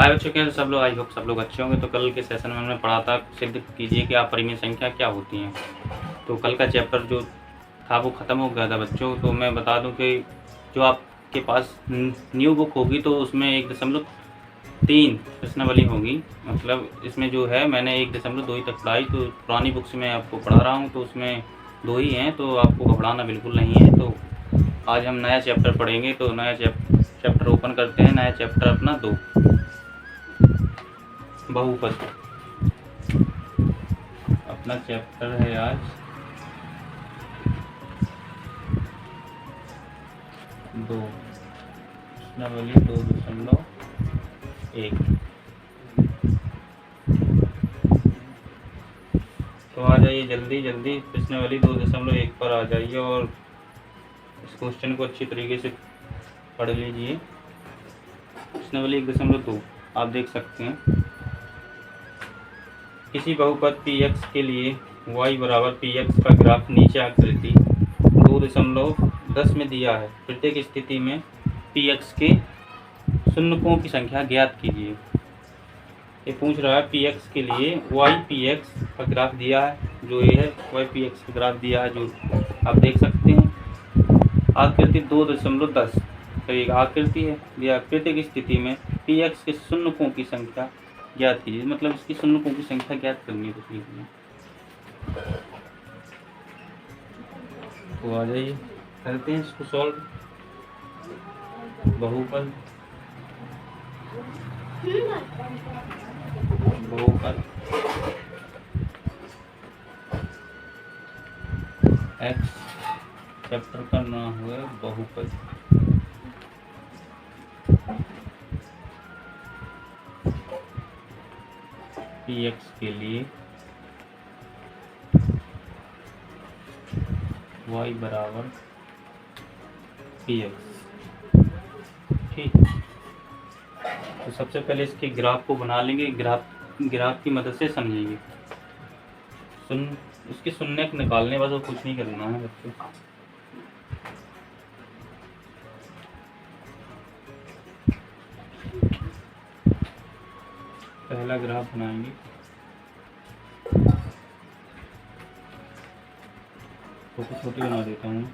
हाय बच्चों, कैसे सब लोग? आई होप सब लोग अच्छे होंगे। तो कल के सेशन में हमने पढ़ा था सिद्ध कीजिए कि अपरिमेय संख्या क्या होती हैं। तो कल का चैप्टर जो था वो ख़त्म हो गया था बच्चों। तो मैं बता दूं कि जो आपके पास न्यू बुक होगी तो उसमें 1.3 प्रश्नावली होगी। मतलब इसमें जो है मैंने 1.2 ही तक पढ़ाई, तो पुरानी बुक से मैं आपको पढ़ा रहा हूँ तो उसमें 2 ही हैं, तो आपको घबराना बिल्कुल नहीं है। तो आज हम नया चैप्टर पढ़ेंगे। तो नया चैप्टर ओपन करते हैं। नया चैप्टर अपना 2, बहुपद। अपना चैप्टर है आज 2, प्रश्नावली 2.1। तो आ जाइए जल्दी जल्दी, प्रश्नावली 2.1 पर आ जाइए और इस क्वेश्चन को अच्छी तरीके से पढ़ लीजिए। प्रश्नावली 1.2 आप देख सकते हैं। किसी बहुपद px के लिए y बराबर px का ग्राफ नीचे आकृति 2.10 में दिया है। प्रत्येक स्थिति में px के शून्यकों की संख्या ज्ञात कीजिए। ये पूछ रहा है px के लिए y px का ग्राफ दिया है, जो ये है y px का ग्राफ दिया है, जो आप देख सकते हैं। आकृति 2.10 तो एक आकृति है दिया। प्रत्येक स्थिति में px के शून्यकों की संख्या ज्ञात कीजिए, मतलब इसकी शून्यकों की संख्या ज्ञात करनी है। तो आ जाइए करते हैं इसको सॉल्व। बहुपद x, चैप्टर का नाम हुआ बहुपद। px के लिए y बराबर px। ठीक, तो सबसे पहले इसके ग्राफ को बना लेंगे। ग्राफ की मदद से समझेंगे। इसके शून्य निकालने बस और कुछ नहीं करना है बच्चों। पहला ग्राफ बनाएंगे। छोटी छोटी बना देता हूँ।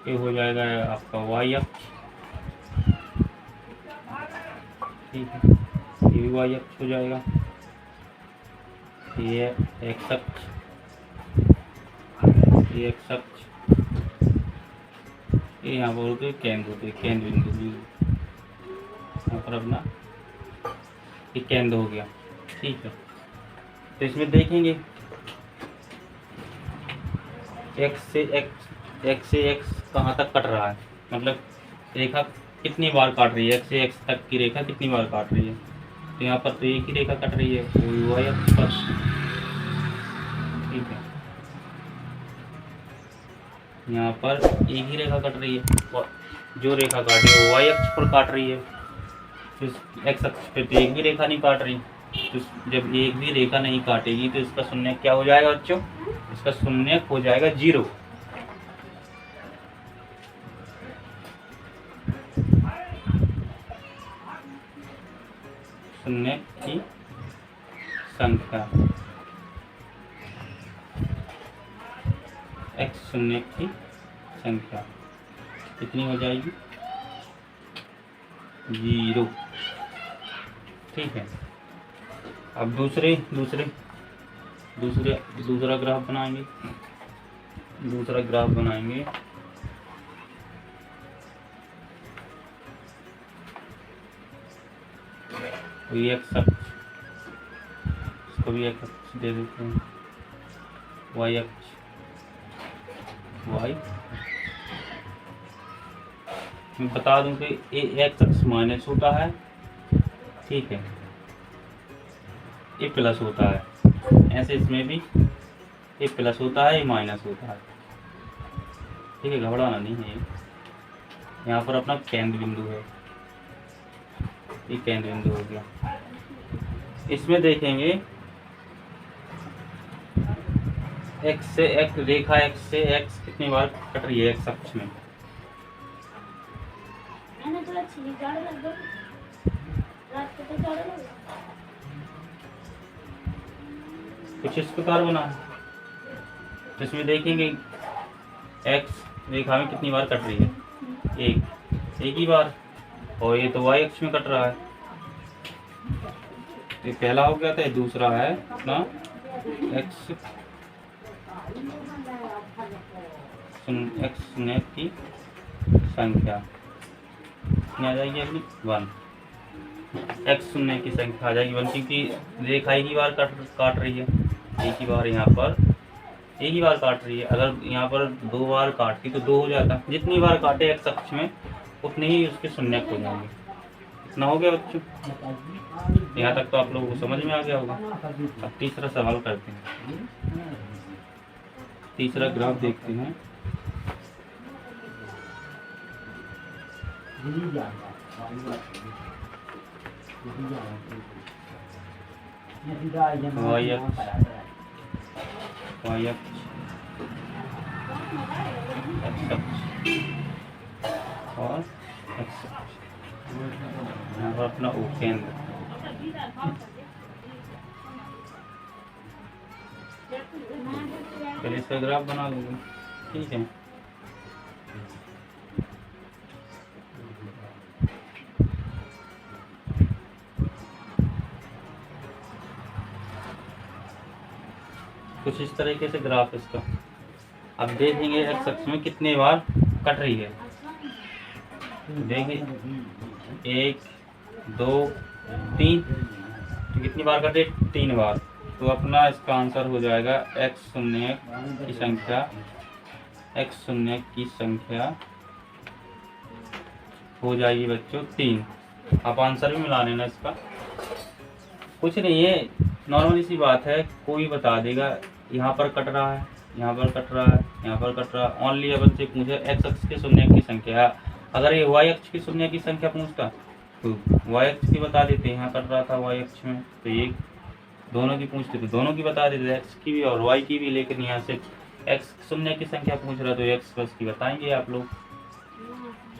ये हो जाएगा आपका y अक्ष। ठीक है, ये भी y अक्ष हो जाएगा। ये x अक्ष, ये x अक्ष, ये यहाँ पर होते केंद्र होते, केंद्र बिंदु यहाँ पर अपना ये केंद्र हो गया। ठीक है, तो इसमें देखेंगे x से x कहाँ तक कट रहा है, मतलब रेखा कितनी बार काट रही है। x से x तक की रेखा कितनी बार काट रही है। तो यहाँ पर तो एक ही रेखा कट रही है, वो y अक्ष पर। ठीक है, यहाँ पर एक ही रेखा कट रही है, जो रेखा काट रही है वो y अक्ष पर काट रही है। तो x अक्ष पे तो एक भी रेखा नहीं काट रही। तो जब एक भी रेखा नहीं काटेगी तो इसका शून्य क्या हो जाएगा बच्चों? इसका शून्य हो जाएगा 0। शून्य की संख्या x शून्य की संख्या कितनी हो जाएगी? 0। ठीक है, अब दूसरा ग्राफ बनाएंगे। तो ये x अक्ष, इसको भी x अक्ष दे देते हैं। y अक्ष, मैं बता दूं कि ये x अक्ष माइनस होता है। ठीक है, ये प्लस होता है। ऐसे इसमें भी ये प्लस होता है, ये माइनस होता है। ठीक है, घबराना नहीं है। यहाँ पर अपना केंद्र बिंदु है, ये केंद्र बिंदु हो गया। इसमें देखेंगे x से x, रेखा x से x कितनी बार कट रही है x अक्ष में। कुछ इस प्रकार बना है, जिसमें देखेंगे एक्स रेखा में कितनी बार कट रही है, एक ही बार, और ये तो वाई अक्ष में कट रहा है। ये पहला हो गया था, दूसरा है अपना एक्स शून्य की संख्या कितनी आ जाएगी अपनी 1। एक्स शून्य की संख्या आ जाएगी 1, क्योंकि रेखा एक ही बार काट रही है, एक ही बार यहाँ पर एक ही बार काट रही है। अगर यहाँ पर 2 बार काटती तो 2 हो जाता, जितनी बार काटे एक्स अक्ष में उतने ही उसके शून्यक हो जाएंगे। इतना हो गया बच्चों, यहाँ तक तो आप लोगों को समझ में आ गया होगा। अब तीसरा सवाल करते हैं, तीसरा ग्राफ देखते हैं। वाई अक्ष एक्स अक्ष और एक्स अक्ष, यहाँ पर अपना ओ केंद्र। पहले इसका ग्राफ बना लूँगा, ठीक है। कुछ इस तरीके से ग्राफ इसका। अब देखेंगे एक्स अक्ष में कितने बार कट रही है, देखेंगे 1 2 3, तो कितनी बार कटे, 3 बार। तो अपना इसका आंसर हो जाएगा एक्स शून्य की संख्या हो जाएगी बच्चों 3। आप आंसर भी मिला लेना इसका, कुछ नहीं है, नॉर्मली सी बात है। कोई बता देगा यहाँ पर कट रहा है, यहाँ पर कट रहा है, यहाँ पर कट रहा है। ओनली अपन से पूछे एक्स अक्ष के शून्य की संख्या, अगर ये वाई अक्ष की शून्य की संख्या पूछता तो वाई अक्ष की बता देते, यहाँ कट रहा था वाई अक्ष में, तो ये दोनों की पूछते तो दोनों की बता देते, एक्स की भी और वाई की भी। लेकिन यहाँ से एक्स शून्य की संख्या पूछ रहा तो एक्स प्लस की बताएंगे आप लोग,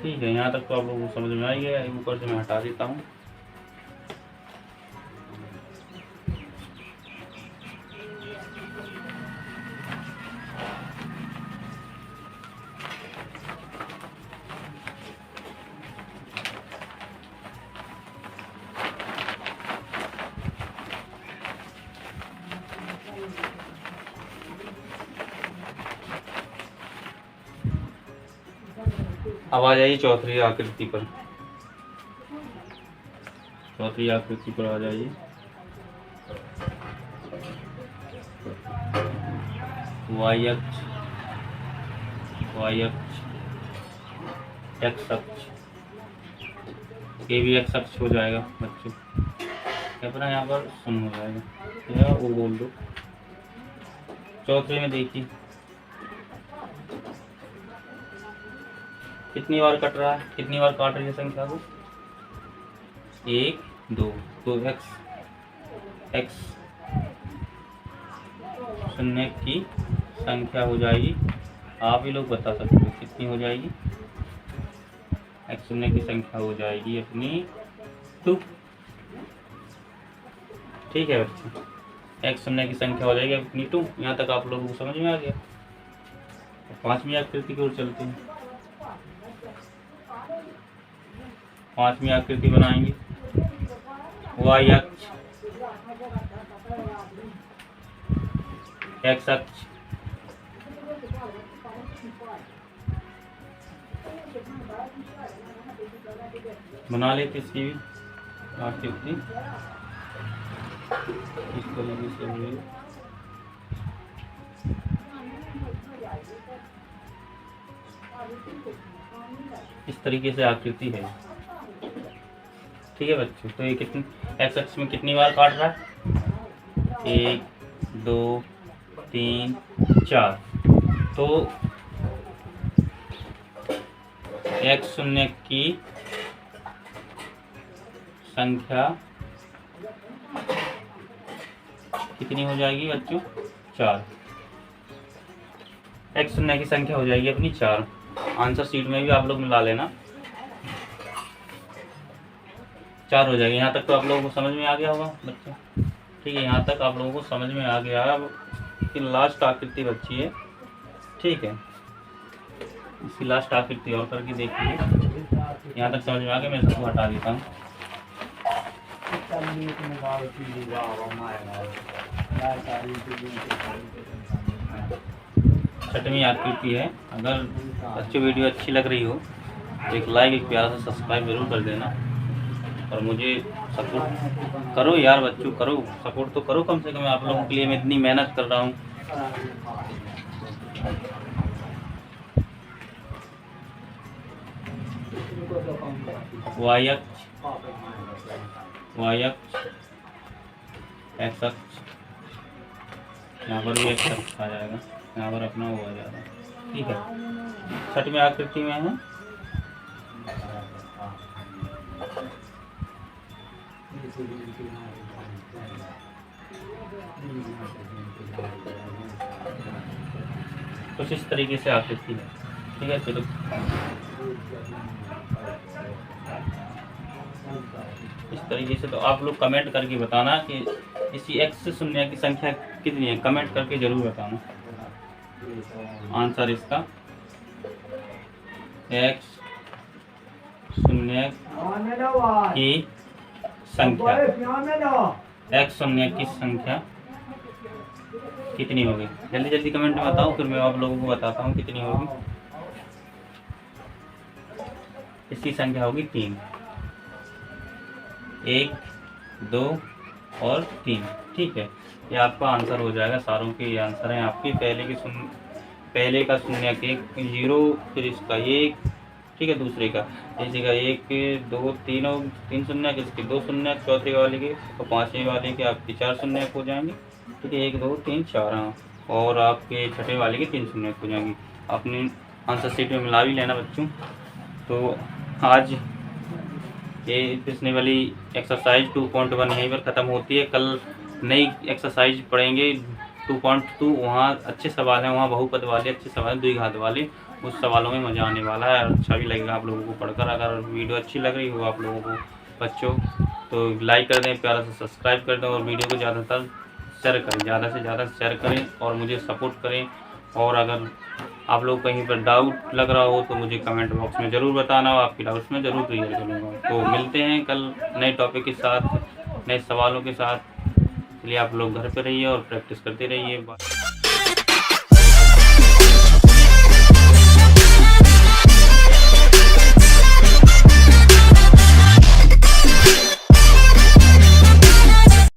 ठीक है। यहाँ तक तो आप लोगों को समझ में आई है। ऊपर से मैं हटा देता हूँ। अब आ जाइए चौथी आकृति पर, चौथी आकृति पर आ जाइए। वाई अक्ष एक्स अक्ष, ये भी एक्स अक्ष हो जाएगा बच्चों, अपना यहाँ पर शून्य हो जाएगा, या वो बोल दो। चौथे में देखिए कितनी बार कट रहा है, कितनी बार काट रही है संख्या को, 1 2, तो एक्स शून्य की संख्या हो जाएगी, आप ही लोग बता सकते हो कितनी हो जाएगी। एक्स शून्य की संख्या हो जाएगी अपनी 2, ठीक है बच्चों। एक्स शून्य की संख्या हो जाएगी अपनी 2। यहाँ तक आप लोगों को समझ में आ गया। पांचवी आकृति की ओर चलते हैं। पांचवी आकृति बनाएंगे, वाई अक्ष एक्स अक्ष, बना लेते इसकी भी आकृति इस तरीके से हुई। इस तरीके से आकृति है, ठीक है बच्चों। तो ये कितनी एक्स अक्ष में कितनी बार काट रहा है, 1 2 3 4। तो एक्स शून्य की संख्या कितनी हो जाएगी बच्चों, 4। एक्स शून्य की संख्या हो जाएगी अपनी 4। आंसर शीट में भी आप लोग मिला लेना। 4 हो जाएगी। यहाँ तक तो आप लोगों को समझ में आ गया होगा बच्चों, ठीक है। यहाँ तक आप लोगों को समझ में आ गया। अब इसकी लास्ट आकृति बची है, ठीक है। इसकी लास्ट आकृति और करके देखिए। यहाँ तक समझ में आ गया, मैं इसको हटा देता हूँ। छठवीं आकृति है। अगर बच्चों वीडियो अच्छी लग रही हो तो एक लाइक, एक प्यारा सा सब्सक्राइब जरूर कर देना, और मुझे सपोर्ट करो यार बच्चों, करो सपोर्ट तो करो कम से कम। आप लोगों के लिए मैं इतनी मेहनत कर रहा हूँ। वाई अक्ष, एक्स अक्ष, यहाँ पर भी एक्स अक्ष आ जाएगा, यहाँ पर अपना वो आ जाएगा, ठीक है। छठवीं आकृति में है कुछ इस तरीके से आकृति है, ठीक है। चलो इस तरीके से तो आप लोग कमेंट करके बताना कि इसी एक्स से शून्य की संख्या कितनी है, कमेंट करके जरूर बताना। आंसर इसका एक्स शून्य की संख्या, एक्स शून्य की संख्या कितनी होगी। जल्दी जल्दी कमेंट में बताओ, फिर मैं आप लोगों को बताता हूँ कितनी होगी। इसकी संख्या होगी 3, 1, 2 और 3, ठीक है। ये आपका आंसर हो जाएगा। सारों के ये आंसर हैं आपके। पहले का शून्य के 0, फिर इसका 1, ठीक है। दूसरे का इसी का 1, 2, 3 और 3 शून्य, किसके 2 शून्य, चौथे वाले के और पाँचवें वाले के आपके 4 शून्य हो जाएंगे, ठीक है। 1, 2, 3, 4, हाँ। और आपके छठे वाले के 3 शून्य हो जाएंगी। अपनी आंसर शीट में मिला भी लेना बच्चों। तो आज ये पिछले वाली एक्सरसाइज 2.1 यहीं पर ख़त्म होती है। कल नई एक्सरसाइज पढ़ेंगे 2.2। वहाँ अच्छे सवाल हैं, वहाँ बहुपद वाले अच्छे सवाल, द्विघात वाले। उस सवालों में मज़ा आने वाला है और अच्छा भी लगेगा आप लोगों को पढ़कर। अगर वीडियो अच्छी लग रही हो आप लोगों को बच्चों, तो लाइक कर दें, प्यारा से सब्सक्राइब कर दें, और वीडियो को ज़्यादातर शेयर करें, ज़्यादा से ज़्यादा शेयर करें और मुझे सपोर्ट करें। और अगर आप लोग कहीं पर डाउट लग रहा हो तो मुझे कमेंट बॉक्स में ज़रूर बताना, आपकी डाउट्स में ज़रूर क्लियर करूँगा। तो मिलते हैं कल नए टॉपिक के साथ, नए सवालों के साथ। इसलिए आप लोग घर पे रहिए और प्रैक्टिस करते रहिए।